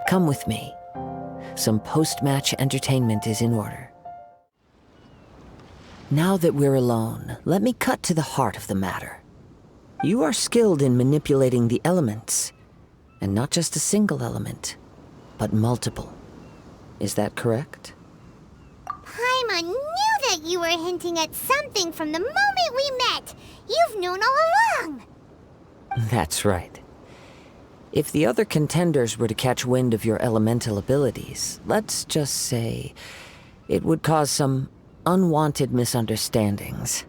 Come with me. Some post-match entertainment is in order. Now that we're alone, let me cut to the heart of the matter. You are skilled in manipulating the elements, and not just a single element, but multiple. Is that correct? Paimon knew that you were hinting at something from the moment we met. You've known all along. That's right. If the other contenders were to catch wind of your elemental abilities, let's just say it would cause some unwanted misunderstandings.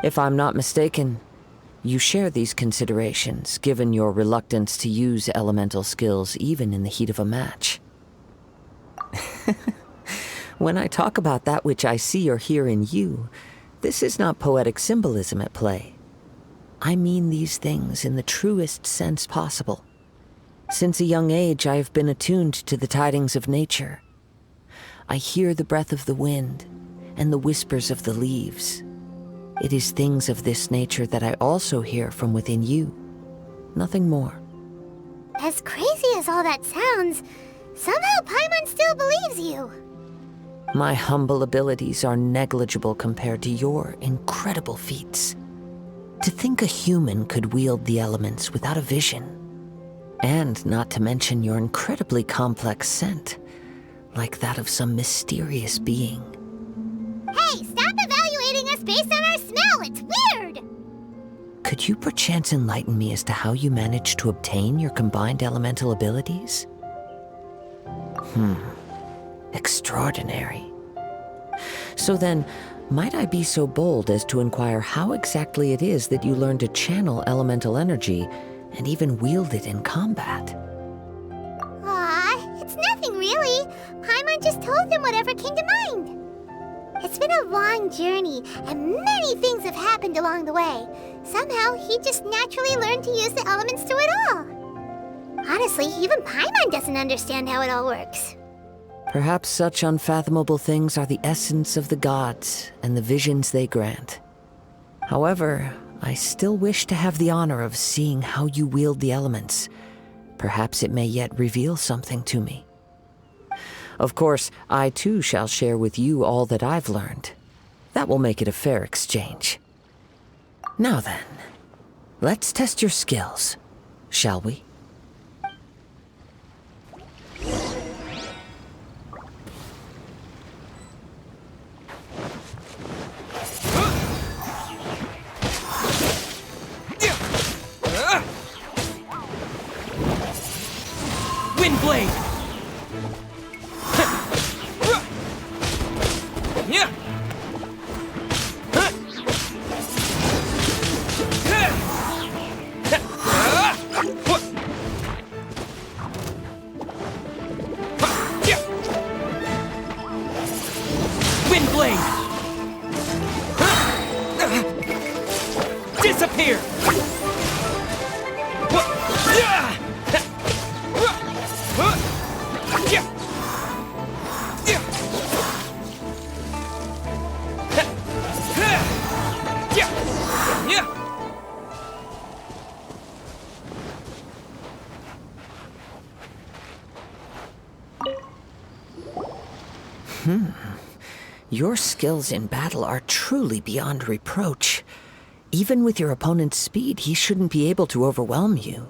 If I'm not mistaken, you share these considerations, given your reluctance to use elemental skills even in the heat of a match. When I talk about that which I see or hear in you, this is not poetic symbolism at play. I mean these things in the truest sense possible. Since a young age, I have been attuned to the tidings of nature. I hear the breath of the wind and the whispers of the leaves. It is things of this nature that I also hear from within you. Nothing more. As crazy as all that sounds, somehow Paimon still believes you. My humble abilities are negligible compared to your incredible feats. To think a human could wield the elements without a vision. And not to mention your incredibly complex scent, like that of some mysterious being. Hey, stop evaluating us based on our smell! It's weird! Could you perchance enlighten me as to how you managed to obtain your combined elemental abilities? Extraordinary. So then, might I be so bold as to inquire how exactly it is that you learned to channel elemental energy and even wield it in combat? Aw, it's nothing really. Paimon just told him whatever came to mind. It's been a long journey, and many things have happened along the way. Somehow, he just naturally learned to use the elements through it all. Honestly, even Paimon doesn't understand how it all works. Perhaps such unfathomable things are the essence of the gods and the visions they grant. However, I still wish to have the honor of seeing how you wield the elements. Perhaps it may yet reveal something to me. Of course, I too shall share with you all that I've learned. That will make it a fair exchange. Now then, let's test your skills, shall we? Windblade! Windblade! Disappear! Your skills in battle are truly beyond reproach. Even with your opponent's speed, he shouldn't be able to overwhelm you.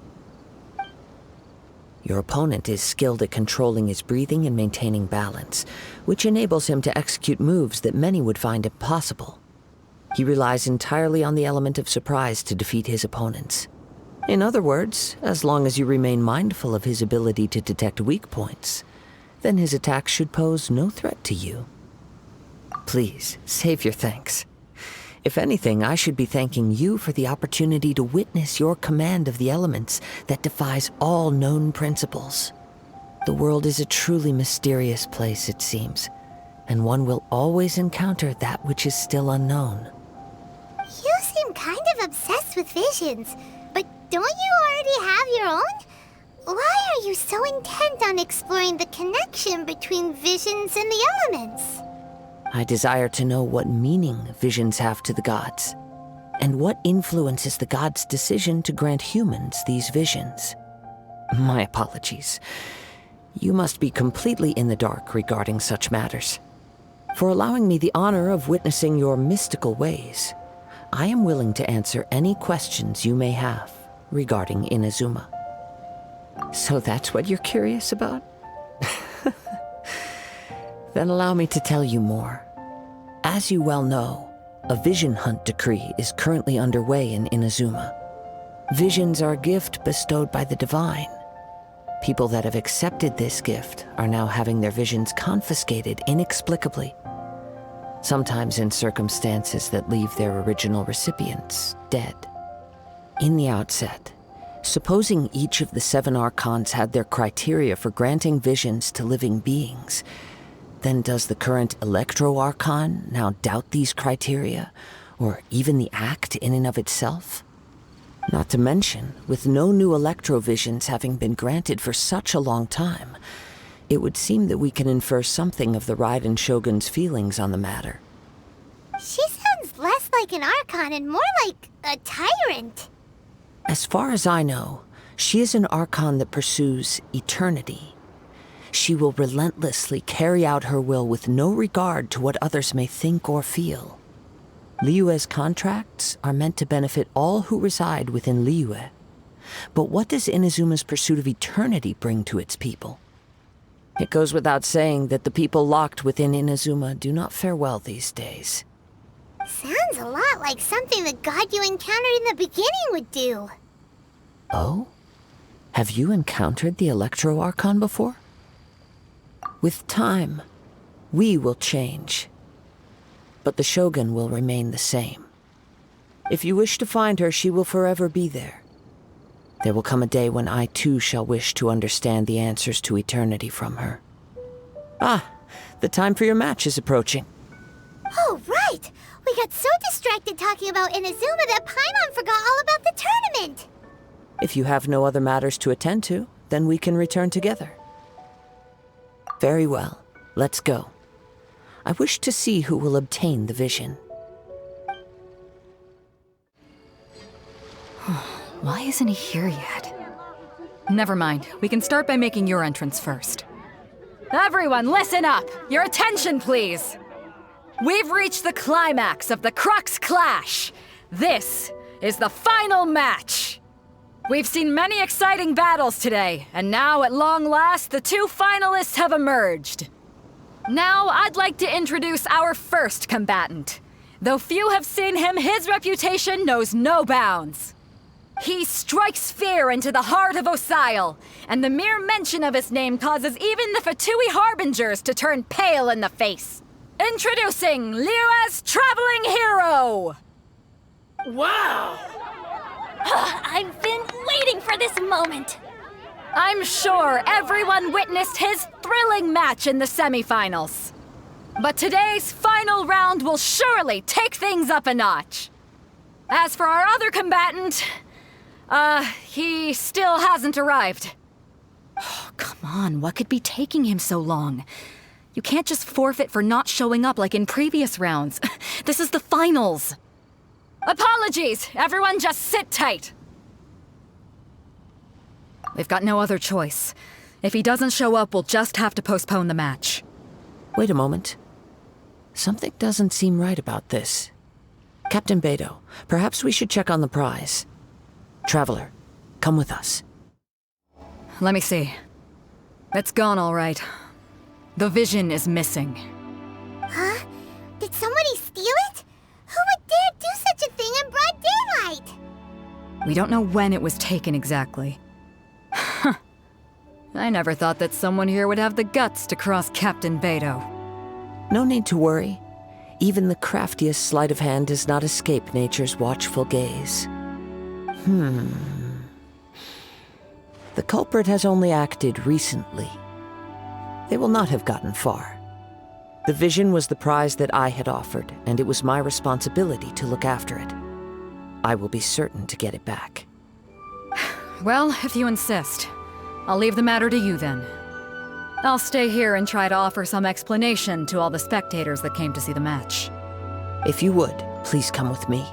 Your opponent is skilled at controlling his breathing and maintaining balance, which enables him to execute moves that many would find impossible. He relies entirely on the element of surprise to defeat his opponents. In other words, as long as you remain mindful of his ability to detect weak points, then his attacks should pose no threat to you. Please, save your thanks. If anything, I should be thanking you for the opportunity to witness your command of the elements that defies all known principles. The world is a truly mysterious place, it seems, and one will always encounter that which is still unknown. You seem kind of obsessed with visions, but don't you already have your own? Why are you so intent on exploring the connection between visions and the elements? I desire to know what meaning visions have to the gods, and what influences the gods' decision to grant humans these visions. My apologies. You must be completely in the dark regarding such matters. For allowing me the honor of witnessing your mystical ways, I am willing to answer any questions you may have regarding Inazuma. So that's what you're curious about? Then allow me to tell you more. As you well know, a vision hunt decree is currently underway in Inazuma. Visions are a gift bestowed by the divine. People that have accepted this gift are now having their visions confiscated inexplicably, sometimes in circumstances that leave their original recipients dead. In the outset, supposing each of the 7 archons had their criteria for granting visions to living beings, then does the current Electro-Archon now doubt these criteria, or even the act in and of itself? Not to mention, with no new Electro-Visions having been granted for such a long time, it would seem that we can infer something of the Raiden Shogun's feelings on the matter. She sounds less like an Archon and more like a tyrant. As far as I know, she is an Archon that pursues eternity. She will relentlessly carry out her will with no regard to what others may think or feel. Liyue's contracts are meant to benefit all who reside within Liyue. But what does Inazuma's pursuit of eternity bring to its people? It goes without saying that the people locked within Inazuma do not fare well these days. Sounds a lot like something the god you encountered in the beginning would do. Oh? Have you encountered the Electro-Archon before? With time, we will change. But the Shogun will remain the same. If you wish to find her, she will forever be there. There will come a day when I too shall wish to understand the answers to eternity from her. Ah, the time for your match is approaching. Oh, right! We got so distracted talking about Inazuma that Paimon forgot all about the tournament! If you have no other matters to attend to, then we can return together. Very well, let's go. I wish to see who will obtain the vision. Why isn't he here yet? Never mind. We can start by making your entrance first. Everyone, listen up! Your attention, please! We've reached the climax of the Crux Clash! This is the final match! We've seen many exciting battles today, and now, at long last, the 2 finalists have emerged. Now, I'd like to introduce our first combatant. Though few have seen him, his reputation knows no bounds. He strikes fear into the heart of Osile, and the mere mention of his name causes even the Fatui Harbingers to turn pale in the face. Introducing Liyue's traveling hero! Wow! I've been waiting for this moment! I'm sure everyone witnessed his thrilling match in the semifinals. But today's final round will surely take things up a notch. As for our other combatant, he still hasn't arrived. Oh, come on, what could be taking him so long? You can't just forfeit for not showing up like in previous rounds. This is the finals. Apologies, everyone just sit tight. We've got no other choice. If he doesn't show up, we'll just have to postpone the match. Wait a moment. Something doesn't seem right about this. Captain Beidou, perhaps we should check on the prize. Traveler, come with us. Let me see. It's gone all right. The vision is missing. Huh? Did somebody steal it? Who would dare do such a thing in broad daylight? We don't know when it was taken exactly. I never thought that someone here would have the guts to cross Captain Beidou. No need to worry. Even the craftiest sleight of hand does not escape nature's watchful gaze. The culprit has only acted recently. They will not have gotten far. The vision was the prize that I had offered, and it was my responsibility to look after it. I will be certain to get it back. Well, if you insist. I'll leave the matter to you then. I'll stay here and try to offer some explanation to all the spectators that came to see the match. If you would, please come with me.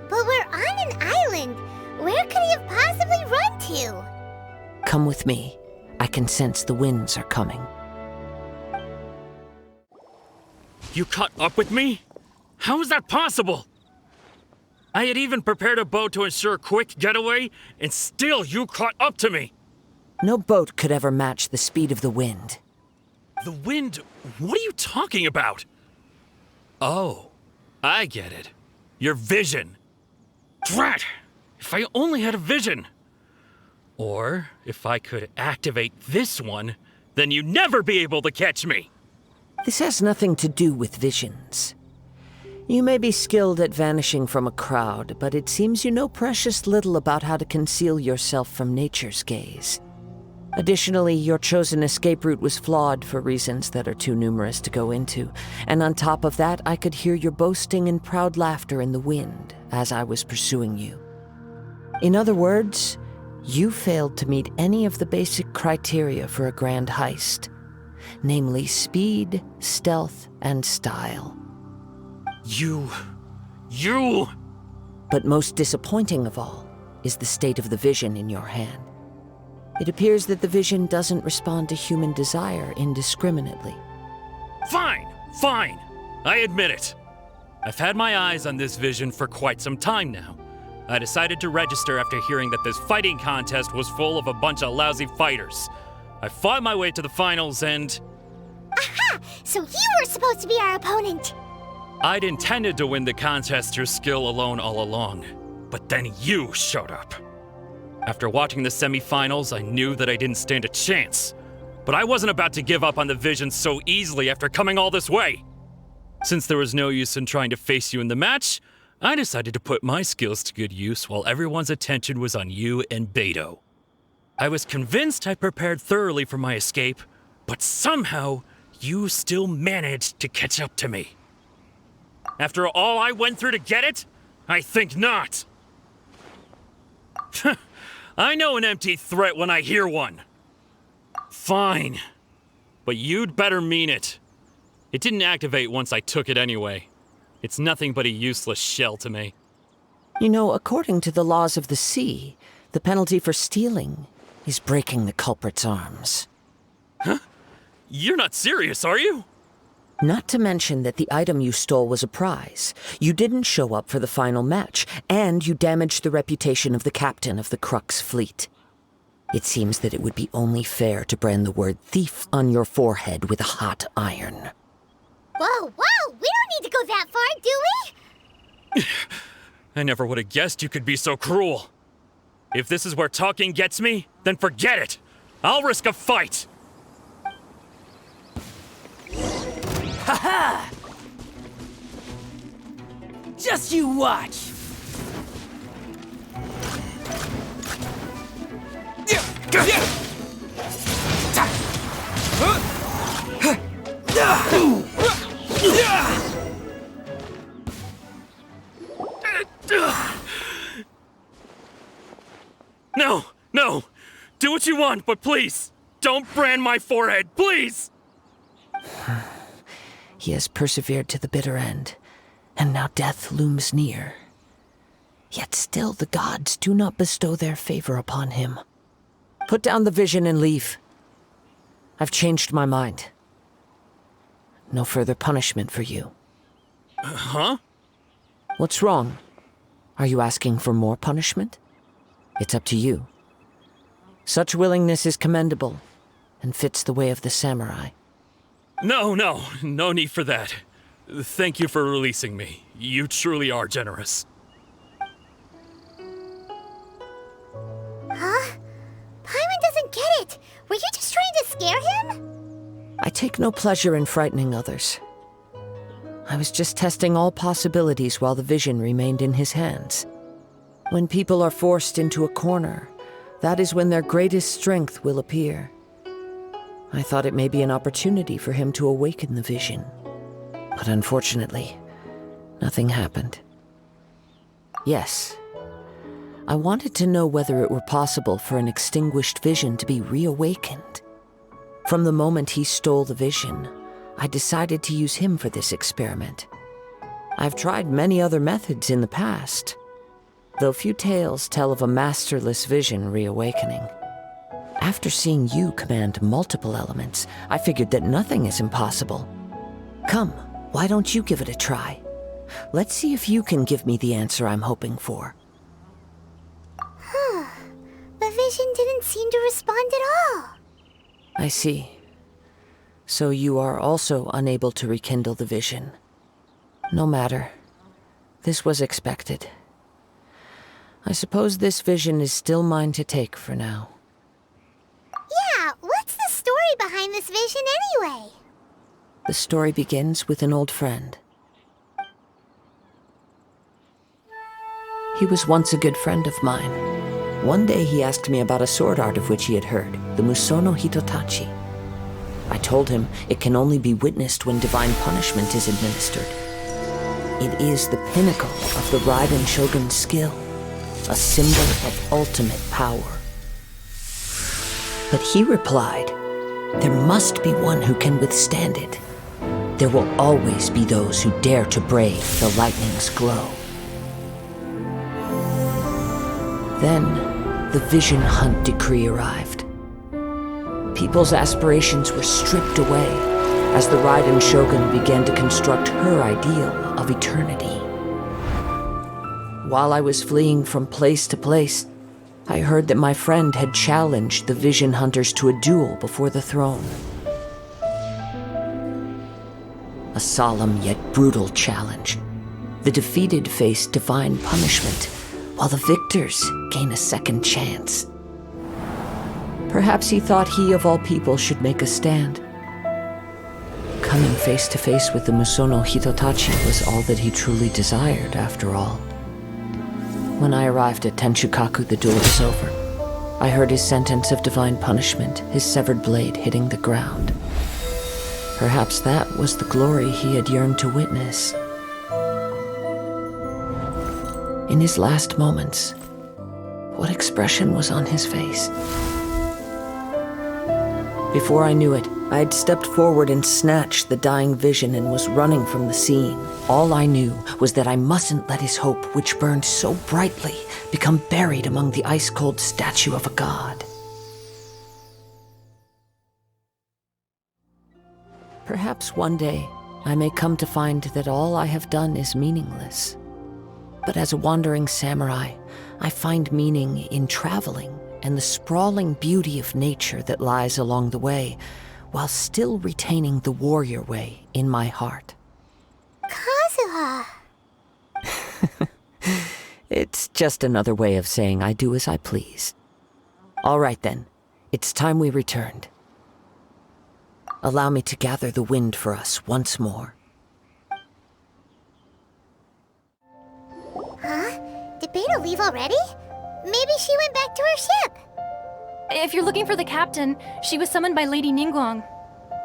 But we're on an island. Where could he have possibly run to? Come with me. I can sense the winds are coming. You caught up with me? How is that possible? I had even prepared a boat to ensure a quick getaway, and still you caught up to me. No boat could ever match the speed of the wind. The wind? What are you talking about? Oh, I get it. Your vision. Drat! If I only had a vision. Or if I could activate this one, then you'd never be able to catch me. This has nothing to do with visions. You may be skilled at vanishing from a crowd, but it seems you know precious little about how to conceal yourself from nature's gaze. Additionally, your chosen escape route was flawed for reasons that are too numerous to go into, and on top of that, I could hear your boasting and proud laughter in the wind as I was pursuing you. In other words, you failed to meet any of the basic criteria for a grand heist, namely speed, stealth, and style. You... But most disappointing of all is the state of the vision in your hand. It appears that the vision doesn't respond to human desire indiscriminately. Fine. I admit it. I've had my eyes on this vision for quite some time now. I decided to register after hearing that this fighting contest was full of a bunch of lousy fighters. I fought my way to the finals and... Aha! So you were supposed to be our opponent! I'd intended to win the contest through skill alone all along, but then you showed up. After watching the semifinals, I knew that I didn't stand a chance, but I wasn't about to give up on the vision so easily after coming all this way. Since there was no use in trying to face you in the match, I decided to put my skills to good use while everyone's attention was on you and Beidou. I was convinced I prepared thoroughly for my escape, but somehow you still managed to catch up to me. After all I went through to get it? I think not. I know an empty threat when I hear one. Fine. But you'd better mean it. It didn't activate once I took it anyway. It's nothing but a useless shell to me. You know, according to the laws of the sea, the penalty for stealing is breaking the culprit's arms. Huh? You're not serious, are you? Not to mention that the item you stole was a prize. You didn't show up for the final match, and you damaged the reputation of the captain of the Crux fleet. It seems that it would be only fair to brand the word thief on your forehead with a hot iron. Whoa! We don't need to go that far, do we? I never would have guessed you could be so cruel. If this is where talking gets me, then forget it. I'll risk a fight. Ha-ha! Just you watch! No! Do what you want, but please, don't brand my forehead, please! He has persevered to the bitter end, and now death looms near. Yet still the gods do not bestow their favor upon him. Put down the vision and leave. I've changed my mind. No further punishment for you. Huh? What's wrong? Are you asking for more punishment? It's up to you. Such willingness is commendable, and fits the way of the samurai. No need for that. Thank you for releasing me. You truly are generous. Huh? Paimon doesn't get it. Were you just trying to scare him? I take no pleasure in frightening others. I was just testing all possibilities while the vision remained in his hands. When people are forced into a corner, that is when their greatest strength will appear. I thought it may be an opportunity for him to awaken the vision. But unfortunately, nothing happened. Yes, I wanted to know whether it were possible for an extinguished vision to be reawakened. From the moment he stole the vision, I decided to use him for this experiment. I've tried many other methods in the past, though few tales tell of a masterless vision reawakening. After seeing you command multiple elements, I figured that nothing is impossible. Come, why don't you give it a try? Let's see if you can give me the answer I'm hoping for. The vision didn't seem to respond at all. I see. So you are also unable to rekindle the vision. No matter. This was expected. I suppose this vision is still mine to take for now. Yeah, what's the story behind this vision anyway? The story begins with an old friend. He was once a good friend of mine. One day he asked me about a sword art of which he had heard, the Musono Hitotachi. I told him it can only be witnessed when divine punishment is administered. It is the pinnacle of the Raiden Shogun's skill, a symbol of ultimate power. But he replied, there must be one who can withstand it. There will always be those who dare to brave the lightning's glow. Then, the Vision Hunt decree arrived. People's aspirations were stripped away as the Raiden Shogun began to construct her ideal of eternity. While I was fleeing from place to place, I heard that my friend had challenged the Vision Hunters to a duel before the throne. A solemn yet brutal challenge. The defeated face divine punishment, while the victors gain a second chance. Perhaps he thought he of all people should make a stand. Coming face to face with the Musono Hitotachi was all that he truly desired, after all. When I arrived at Tenshukaku, the duel was over. I heard his sentence of divine punishment, his severed blade hitting the ground. Perhaps that was the glory he had yearned to witness. In his last moments, what expression was on his face? Before I knew it, I had stepped forward and snatched the dying vision and was running from the scene. All I knew was that I mustn't let his hope, which burned so brightly, become buried among the ice-cold statue of a god. Perhaps one day, I may come to find that all I have done is meaningless. But as a wandering samurai, I find meaning in traveling and the sprawling beauty of nature that lies along the way, while still retaining the warrior way in my heart. Kazuha! It's just another way of saying I do as I please. All right then, it's time we returned. Allow me to gather the wind for us once more. Huh? Did Beidou leave already? Maybe she went back to her ship. If you're looking for the captain, she was summoned by Lady Ningguang.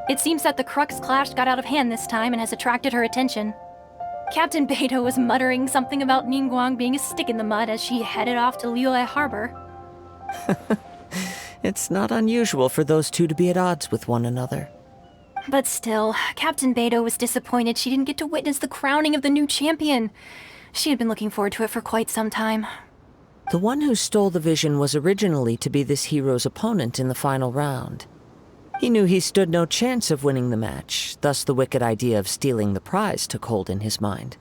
It seems that the Crux Clash got out of hand this time and has attracted her attention. Captain Beidou was muttering something about Ningguang being a stick in the mud as she headed off to Liyue Harbor. It's not unusual for those two to be at odds with one another. But still, Captain Beidou was disappointed she didn't get to witness the crowning of the new champion. She had been looking forward to it for quite some time. The one who stole the vision was originally to be this hero's opponent in the final round. He knew he stood no chance of winning the match, thus the wicked idea of stealing the prize took hold in his mind.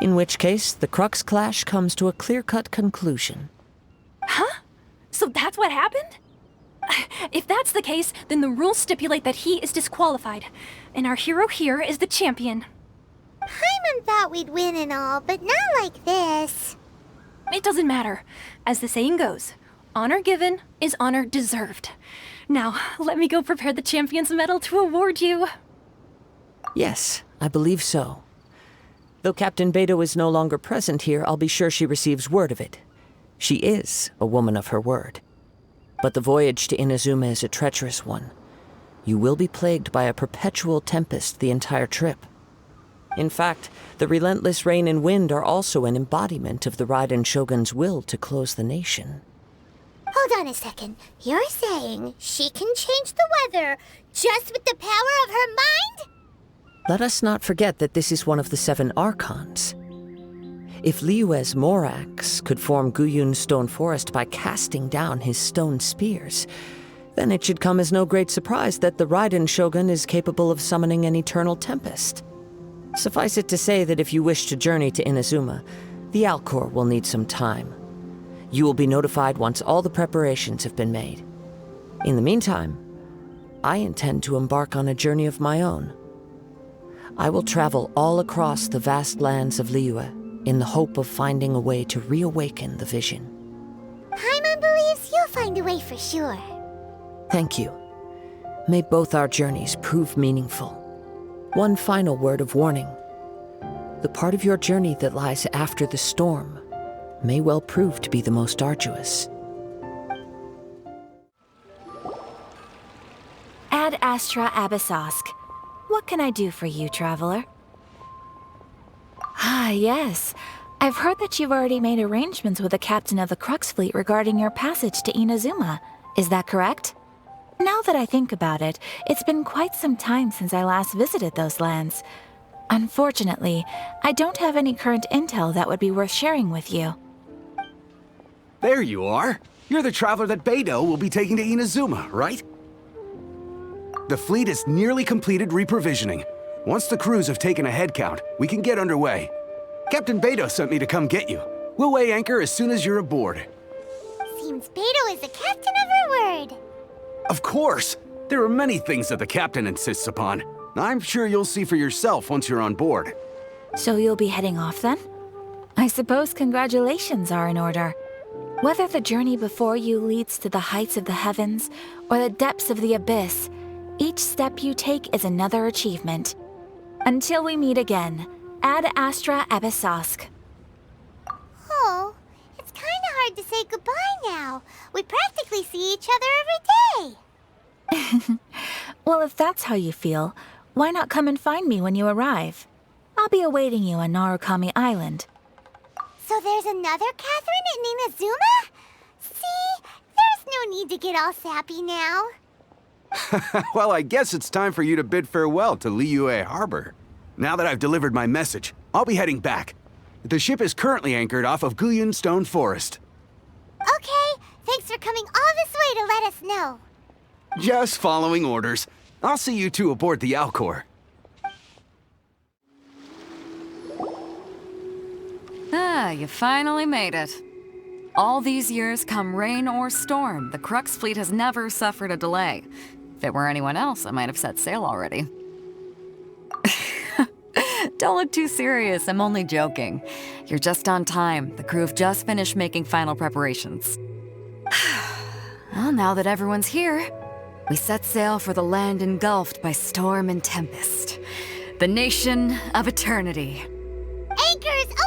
In which case, the Crux Clash comes to a clear-cut conclusion. Huh? So that's what happened? If that's the case, then the rules stipulate that he is disqualified, and our hero here is the champion. Paimon thought we'd win and all, but not like this. It doesn't matter. As the saying goes, honor given is honor deserved. Now, let me go prepare the champion's medal to award you. Yes, I believe so. Though Captain Beidou is no longer present here, I'll be sure she receives word of it. She is a woman of her word. But the voyage to Inazuma is a treacherous one. You will be plagued by a perpetual tempest the entire trip. In fact, the relentless rain and wind are also an embodiment of the Raiden Shogun's will to close the nation. Hold on a second. You're saying she can change the weather just with the power of her mind? Let us not forget that this is one of the 7 Archons. If Liyue's Morax could form Guyun's stone forest by casting down his stone spears, Then it should come as no great surprise that the Raiden Shogun is capable of summoning an eternal tempest. Suffice it to say that if you wish to journey to Inazuma, the Alcor will need some time. You will be notified once all the preparations have been made. In the meantime, I intend to embark on a journey of my own. I will travel all across the vast lands of Liyue in the hope of finding a way to reawaken the vision. Paimon believes you'll find a way for sure. Thank you. May both our journeys prove meaningful. One final word of warning. The part of your journey that lies after the storm may well prove to be the most arduous. Ad Astra Abyssosk. What can I do for you, traveler? Ah, yes. I've heard that you've already made arrangements with the captain of the Crux fleet regarding your passage to Inazuma. Is that correct? Now that I think about it, it's been quite some time since I last visited those lands. Unfortunately, I don't have any current intel that would be worth sharing with you. There you are. You're the traveler that Beidou will be taking to Inazuma, right? The fleet is nearly completed reprovisioning. Once the crews have taken a head count, we can get underway. Captain Beidou sent me to come get you. We'll weigh anchor as soon as you're aboard. Seems Beidou is the captain of her word. Of course! There are many things that the captain insists upon. I'm sure you'll see for yourself once you're on board. So you'll be heading off then? I suppose congratulations are in order. Whether the journey before you leads to the heights of the heavens or the depths of the abyss, each step you take is another achievement. Until we meet again, Ad Astra Abyssosk. Oh, it's kinda hard to say goodbye now. We practically see each other every day. Well, if that's how you feel, why not come and find me when you arrive? I'll be awaiting you on Narukami Island. So there's another Catherine in Inazuma? See, there's no need to get all sappy now. Well, I guess it's time for you to bid farewell to Liyue Harbor. Now that I've delivered my message, I'll be heading back. The ship is currently anchored off of Guyun Stone Forest. Okay, thanks for coming all this way to let us know. Just following orders. I'll see you two aboard the Alcor. Ah, you finally made it. All these years, come rain or storm, the Crux fleet has never suffered a delay. If it were anyone else, I might have set sail already. Don't look too serious, I'm only joking. You're just on time. The crew have just finished making final preparations. Well, now that everyone's here, we set sail for the land engulfed by storm and tempest. The nation of eternity. Anchors away!